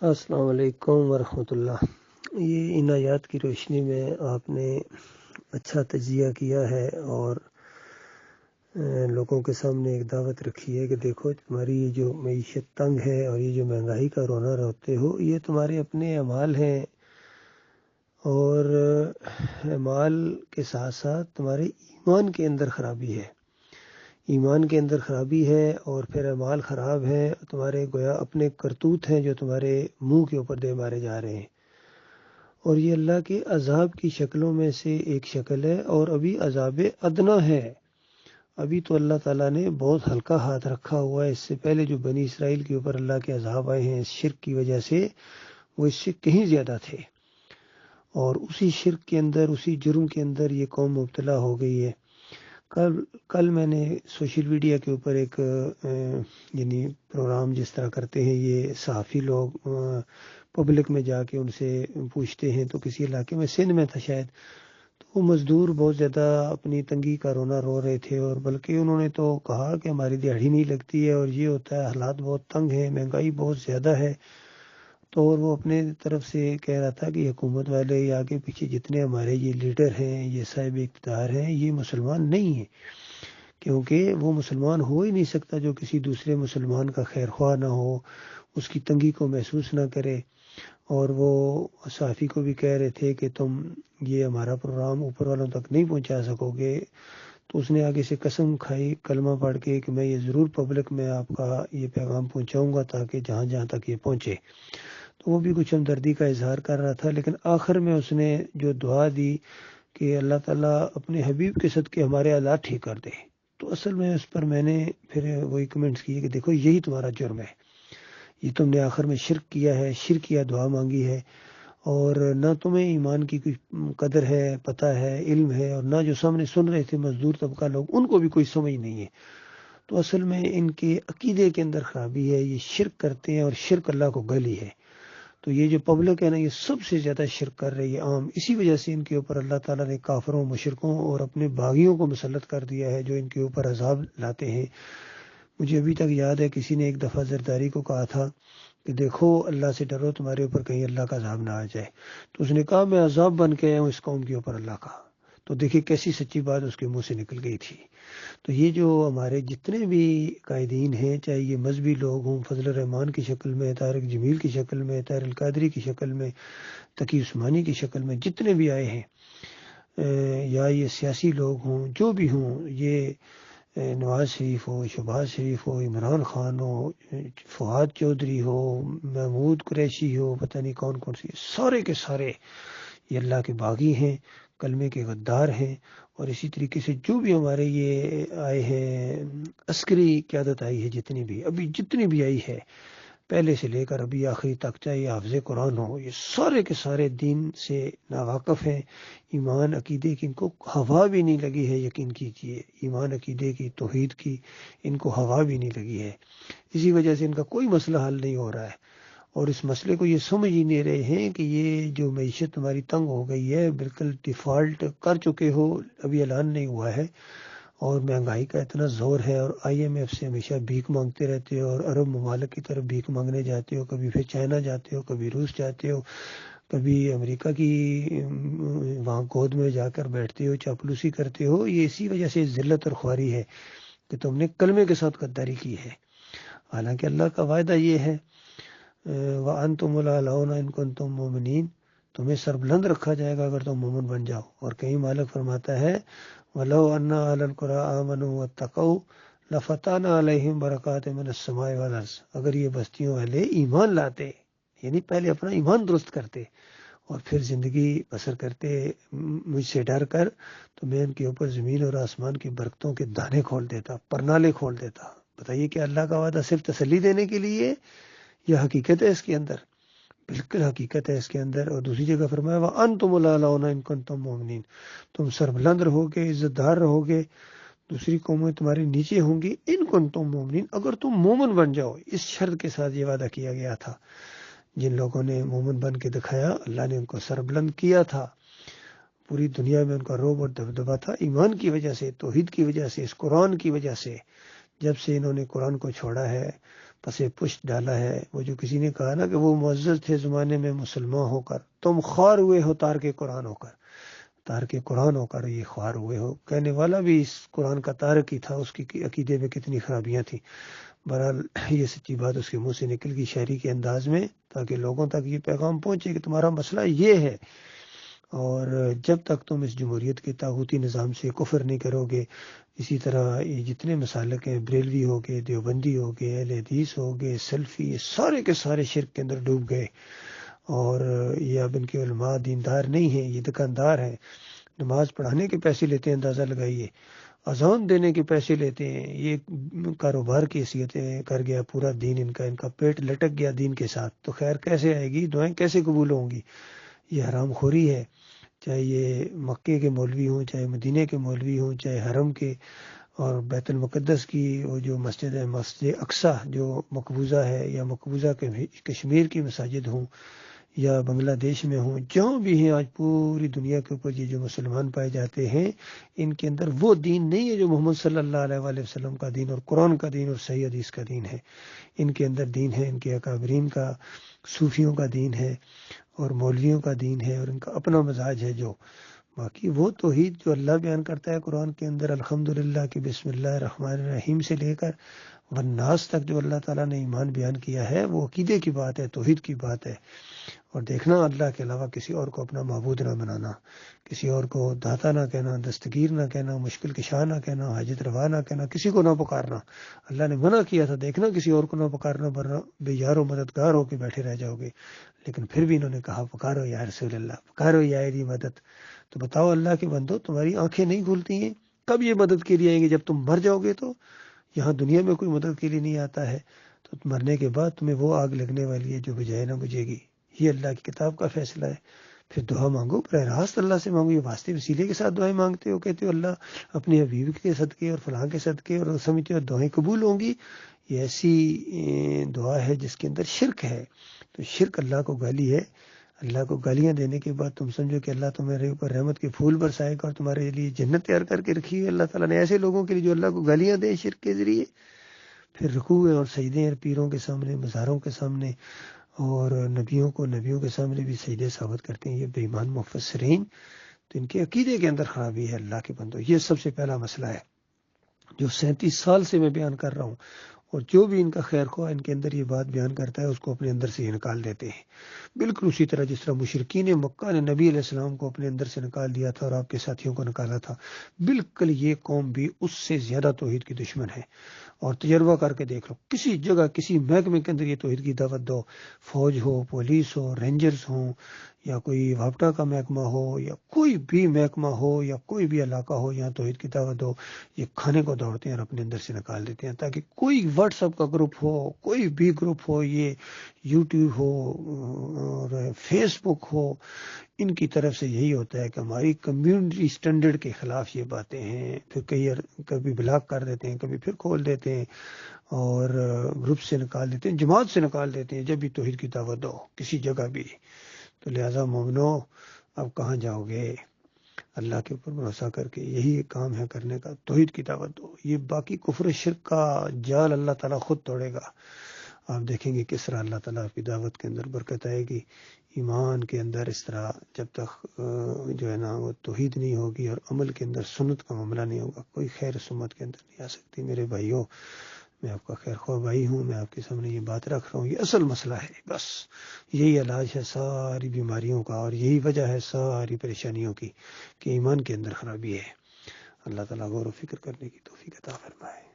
السلام علیکم ورحمۃ اللہ۔ یہ ان آیات کی روشنی میں آپ نے اچھا تجزیہ کیا ہے اور لوگوں کے سامنے ایک دعوت رکھی ہے کہ دیکھو تمہاری یہ جو معیشت تنگ ہے اور یہ جو مہنگائی کا رونا روتے ہو، یہ تمہارے اپنے اعمال ہیں، اور اعمال کے ساتھ ساتھ تمہارے ایمان کے اندر خرابی ہے۔ ایمان کے اندر خرابی ہے اور پھر اعمال خراب ہیں، تمہارے گویا اپنے کرتوت ہیں جو تمہارے منہ کے اوپر دے مارے جا رہے ہیں، اور یہ اللہ کے عذاب کی شکلوں میں سے ایک شکل ہے، اور ابھی عذاب ادنا ہے۔ ابھی تو اللہ تعالیٰ نے بہت ہلکا ہاتھ رکھا ہوا ہے، اس سے پہلے جو بنی اسرائیل کے اوپر اللہ کے عذاب آئے ہیں اس شرک کی وجہ سے، وہ اس سے کہیں زیادہ تھے، اور اسی شرک کے اندر، اسی جرم کے اندر یہ قوم مبتلا ہو گئی ہے۔ کل میں نے سوشل میڈیا کے اوپر ایک یعنی پروگرام جس طرح کرتے ہیں یہ صحافی لوگ، پبلک میں جا کے ان سے پوچھتے ہیں، تو کسی علاقے میں سندھ میں تھا شاید، تو وہ مزدور بہت زیادہ اپنی تنگی کا رونا رو رہے تھے، اور بلکہ انہوں نے تو کہا کہ ہماری دیہڑی نہیں لگتی ہے اور یہ ہوتا ہے، حالات بہت تنگ ہیں، مہنگائی بہت زیادہ ہے۔ تو اور وہ اپنے طرف سے کہہ رہا تھا کہ حکومت والے یا آگے پیچھے جتنے ہمارے یہ لیڈر ہیں، یہ صاحب اقتدار ہیں، یہ مسلمان نہیں ہیں، کیونکہ وہ مسلمان ہو ہی نہیں سکتا جو کسی دوسرے مسلمان کا خیر خواہ نہ ہو، اس کی تنگی کو محسوس نہ کرے۔ اور وہ صحافی کو بھی کہہ رہے تھے کہ تم یہ ہمارا پروگرام اوپر والوں تک نہیں پہنچا سکو گے، تو اس نے آگے سے قسم کھائی کلمہ پڑھ کے کہ میں یہ ضرور پبلک میں آپ کا یہ پیغام پہنچاؤں گا تاکہ جہاں جہاں تک یہ پہنچے۔ تو وہ بھی کچھ ہمدردی کا اظہار کر رہا تھا، لیکن آخر میں اس نے جو دعا دی کہ اللہ تعالیٰ اپنے حبیب کے صدقے ہمارے حالات ٹھیک کر دے، تو اصل میں اس پر میں نے پھر وہی کمنٹس کیے کہ دیکھو یہی تمہارا جرم ہے، یہ تم نے آخر میں شرک کیا ہے، شرکیہ دعا مانگی ہے، اور نہ تمہیں ایمان کی کوئی قدر ہے، پتہ ہے، علم ہے، اور نہ جو سامنے سن رہے تھے مزدور طبقہ لوگ ان کو بھی کوئی سمجھ نہیں ہے۔ تو اصل میں ان کے عقیدے کے اندر خرابی ہے، یہ شرک کرتے ہیں اور شرک اللہ کو گلی ہے۔ تو یہ جو پبلک ہے نا، یہ سب سے زیادہ شرک کر رہی ہے عام، اسی وجہ سے ان کے اوپر اللہ تعالیٰ نے کافروں، مشرکوں اور اپنے باغیوں کو مسلط کر دیا ہے جو ان کے اوپر عذاب لاتے ہیں۔ مجھے ابھی تک یاد ہے کسی نے ایک دفعہ زرداری کو کہا تھا کہ دیکھو اللہ سے ڈرو، تمہارے اوپر کہیں اللہ کا عذاب نہ آ جائے، تو اس نے کہا میں عذاب بن کے آیا ہوں اس قوم کے اوپر اللہ کا۔ تو دیکھیے کیسی سچی بات اس کے منہ سے نکل گئی تھی۔ تو یہ جو ہمارے جتنے بھی قائدین ہیں، چاہے یہ مذہبی لوگ ہوں، فضل الرحمان کی شکل میں، طارق جمیل کی شکل میں، طاہر القادری کی شکل میں، تقی عثمانی کی شکل میں، جتنے بھی آئے ہیں، یا یہ سیاسی لوگ ہوں، جو بھی ہوں، یہ نواز شریف ہو، شہباز شریف ہو، عمران خان ہو، فہد چودھری ہو، محمود قریشی ہو، پتہ نہیں کون کون سی، سارے کے سارے یہ اللہ کے باغی ہیں، کلمے کے غدار ہیں۔ اور اسی طریقے سے جو بھی ہمارے یہ آئے ہیں، عسکری قیادت آئی ہے، جتنی بھی آئی ہے پہلے سے لے کر ابھی آخری تک، چاہے یہ حافظ قرآن ہو، یہ سارے کے سارے دین سے ناواقف ہیں، ایمان عقیدے کی ان کو ہوا بھی نہیں لگی ہے، یقین کیجئے، ایمان عقیدے کی، توحید کی ان کو ہوا بھی نہیں لگی ہے۔ اسی وجہ سے ان کا کوئی مسئلہ حل نہیں ہو رہا ہے، اور اس مسئلے کو یہ سمجھ ہی نہیں رہے ہیں کہ یہ جو معیشت ہماری تنگ ہو گئی ہے، بالکل ڈیفالٹ کر چکے ہو، ابھی اعلان نہیں ہوا ہے، اور مہنگائی کا اتنا زور ہے، اور آئی ایم ایف سے ہمیشہ بھیک مانگتے رہتے ہو، اور عرب ممالک کی طرف بھیک مانگنے جاتے ہو، کبھی پھر چائنا جاتے ہو، کبھی روس جاتے ہو، کبھی امریکہ کی وہاں گود میں جا کر بیٹھتے ہو، چاپلوسی کرتے ہو۔ یہ اسی وجہ سے ذلت اور خواری ہے کہ تم نے کلمے کے ساتھ غداری کی ہے، حالانکہ اللہ کا وعدہ یہ ہے وَأَنْتُمُ الْأَعْلَوْنَ إِن كُنتُم مُؤْمِنِينَ، تمہیں سربلند رکھا جائے گا اگر تم مومن بن جاؤ۔ اور کہیں مالک فرماتا ہے وَلَوْ أَنَّ أَهْلَ الْقُرَىٰ آمَنُوا وَاتَّقَوْا لَفَتَحْنَا عَلَيْهِمْ بَرَكَاتٍ مِّنَ السَّمَاءِ وَالْأَرْضِ، اگر یہ بستیوں والے ایمان لاتے، یعنی پہلے اپنا ایمان درست کرتے اور پھر زندگی بسر کرتے مجھ سے ڈر کر، تو میں ان کے اوپر زمین اور آسمان کی برکتوں کے دانے کھول دیتا، پرنالے کھول دیتا۔ بتائیے کہ اللہ کا وعدہ صرف تسلی دینے کے لیے، یہ حقیقت ہے اس کے اندر، بالکل حقیقت ہے اس کے اندر۔ اور دوسری جگہ فرمایا وَأَنْتُمُ الْأَعْلَوْنَ إِن كُنتُم مُؤْمِنِينَ، تم سربلند رہو گے، عزت دار رہو گے، دوسری قومیں تمہارے نیچے ہوں گی، ان کنتم مومنین، اگر تم مومن بن جاؤ۔ اس شرط کے ساتھ یہ وعدہ کیا گیا تھا، جن لوگوں نے مومن بن کے دکھایا اللہ نے ان کو سربلند کیا تھا، پوری دنیا میں ان کا رعب اور دبدبہ تھا، ایمان کی وجہ سے، توحید کی وجہ سے، اس قرآن کی وجہ سے۔ جب سے انہوں نے قرآن کو چھوڑا ہے، پس پشت ڈالا ہے۔ وہ جو کسی نے کہا نا کہ وہ معزز تھے زمانے میں مسلمان ہو کر، تم خوار ہوئے ہو تارک قرآن ہو کر، تارک قرآن ہو کر یہ خوار ہوئے ہو۔ کہنے والا بھی اس قرآن کا تارک ہی تھا، اس کی عقیدے میں کتنی خرابیاں تھیں۔ بہرحال یہ سچی بات اس کے منہ سے نکل گئی شاعری کے انداز میں، تاکہ لوگوں تک یہ پیغام پہنچے کہ تمہارا مسئلہ یہ ہے، اور جب تک تم اس جمہوریت کے طاغوتی نظام سے کفر نہیں کرو گے، اسی طرح یہ جتنے مسالک ہیں، بریلوی ہو گئے، دیوبندی ہو گئے، اہل حدیث ہو گئے، سلفی، یہ سارے کے سارے شرک کے اندر ڈوب گئے، اور یہ اب ان کے علماء دیندار نہیں ہیں، یہ دکاندار ہیں، نماز پڑھانے کے پیسے لیتے ہیں، اندازہ لگائیے، اذان دینے کے پیسے لیتے ہیں، یہ کاروبار کی حیثیتیں کر گیا پورا دین ان کا پیٹ لٹک گیا دین کے ساتھ، تو خیر کیسے آئے گی، دعائیں کیسے قبول ہوں گی؟ یہ حرام خوری ہے، چاہے یہ مکے کے مولوی ہوں، چاہے مدینے کے مولوی ہوں، چاہے حرم کے اور بیت المقدس کی وہ جو مسجد ہے، مسجد اقصی جو مقبوضہ ہے، یا مقبوضہ کشمیر کی مساجد ہوں، یا بنگلہ دیش میں ہوں، جہاں بھی ہیں آج پوری دنیا کے اوپر یہ جو مسلمان پائے جاتے ہیں، ان کے اندر وہ دین نہیں ہے جو محمد صلی اللہ علیہ وآلہ وسلم کا دین اور قرآن کا دین اور صحیح حدیث کا دین ہے۔ ان کے اندر دین ہے ان کے اکابرین کا، صوفیوں کا دین ہے، اور مولویوں کا دین ہے، اور ان کا اپنا مزاج ہے جو باقی وہ توحید جو اللہ بیان کرتا ہے قرآن کے اندر، الحمدللہ کہ بسم اللہ الرحمن الرحیم سے لے کر والناس تک جو اللہ تعالیٰ نے ایمان بیان کیا ہے، وہ عقیدے کی بات ہے، توحید کی بات ہے، اور دیکھنا اللہ کے علاوہ کسی اور کو اپنا معبود نہ بنانا، کسی اور کو داتا نہ کہنا، دستگیر نہ کہنا، مشکل کشا نہ کہنا، حاجت روا نہ کہنا، کسی کو نہ پکارنا۔ اللہ نے منع کیا تھا، دیکھنا کسی اور کو نہ پکارنا ورنہ بے یار و مددگار ہو کے بیٹھے رہ جاؤ گے، لیکن پھر بھی انہوں نے کہا پکارو یا رسول اللہ، پکارو یا علی مدد۔ تو بتاؤ اللہ کے بندو، تمہاری آنکھیں نہیں کھلتی ہیں؟ کب یہ مدد کے لیے آئیں گے؟ جب تم مر جاؤ گے تو یہاں دنیا میں کوئی مدد کے لیے نہیں آتا ہے، تو مرنے کے بعد تمہیں وہ آگ لگنے والی ہے جو بجائے نہ بجھے گی۔ یہ اللہ کی کتاب کا فیصلہ ہے۔ پھر دعا مانگو، براہ راست اللہ سے مانگو، یہ واسطے وسیلے کے ساتھ دعائیں مانگتے ہو، کہتے ہو اللہ اپنے حبیب کے صدقے اور فلاں کے صدقے، اور سمجھتے ہو دعائیں قبول ہوں گی۔ یہ ایسی دعا ہے جس کے اندر شرک ہے، تو شرک اللہ کو گالی ہے۔ اللہ کو گالیاں دینے کے بعد تم سمجھو کہ اللہ تمہارے اوپر رحمت کے پھول برسائے گا اور تمہارے لیے جنت تیار کر کے رکھی ہے اللہ تعالیٰ نے ایسے لوگوں کے لیے جو اللہ کو گالیاں دیں شرک کے ذریعے۔ پھر رکوع اور سجدے ہیں پیروں کے سامنے، مزاروں کے سامنے، اور نبیوں کے سامنے بھی سجدے ثابت کرتے ہیں یہ بے ایمان مفسرین۔ تو ان کے عقیدے کے اندر خرابی ہے اللہ کے بندو، یہ سب سے پہلا مسئلہ ہے جو 37 سال سے میں بیان کر رہا ہوں، اور جو بھی ان کا خیر خواہ ان کے اندر یہ بات بیان کرتا ہے اس کو اپنے اندر سے یہ نکال دیتے ہیں، بالکل اسی طرح جس طرح مشرکین مکہ نے نبی علیہ السلام کو اپنے اندر سے نکال دیا تھا اور آپ کے ساتھیوں کو نکالا تھا، بالکل یہ قوم بھی اس سے زیادہ توحید کی دشمن ہے۔ اور تجربہ کر کے دیکھ لو، کسی جگہ کسی محکمے کے اندر یہ توحید کی دعوت دو، فوج ہو، پولیس ہو، رینجرز ہوں، یا کوئی وابٹا کا محکمہ ہو، یا کوئی بھی محکمہ ہو، یا کوئی بھی علاقہ ہو، یہاں توحید کی دعوت دو، یہ کھانے کو دوڑتے ہیں اور اپنے اندر سے نکال دیتے ہیں، تاکہ کوئی واٹس ایپ کا گروپ ہو، کوئی بھی گروپ ہو، یہ یوٹیوب ہو اور فیس بک ہو، ان کی طرف سے یہی ہوتا ہے کہ ہماری کمیونٹی سٹینڈرڈ کے خلاف یہ باتیں ہیں، پھر کبھی بلاک کر دیتے ہیں، کبھی پھر کھول دیتے ہیں، اور گروپ سے نکال دیتے ہیں، جماعت سے نکال دیتے ہیں، جب بھی توحید کی دعوت دو کسی جگہ بھی۔ تو لہٰذا مومنو، اب کہاں جاؤ گے؟ اللہ کے اوپر بھروسہ کر کے یہی ایک کام ہے کرنے کا، توحید کی دعوت دو۔ یہ باقی کفر شرک کا جال اللہ تعالیٰ خود توڑے گا، آپ دیکھیں گے کس طرح اللہ تعالیٰ کی دعوت کے اندر برکت آئے گی، ایمان کے اندر اس طرح جب تک جو ہے نا وہ توحید نہیں ہوگی اور عمل کے اندر سنت کا معاملہ نہیں ہوگا، کوئی خیر سمت کے اندر نہیں آ سکتی۔ میرے بھائیوں، میں آپ کا خیر خواہ بھائی ہوں، میں آپ کے سامنے یہ بات رکھ رہا ہوں، یہ اصل مسئلہ ہے، بس یہی علاج ہے ساری بیماریوں کا، اور یہی وجہ ہے ساری پریشانیوں کی کہ ایمان کے اندر خرابی ہے۔ اللہ تعالیٰ غور و فکر کرنے کی توفیق عطا فرمائے۔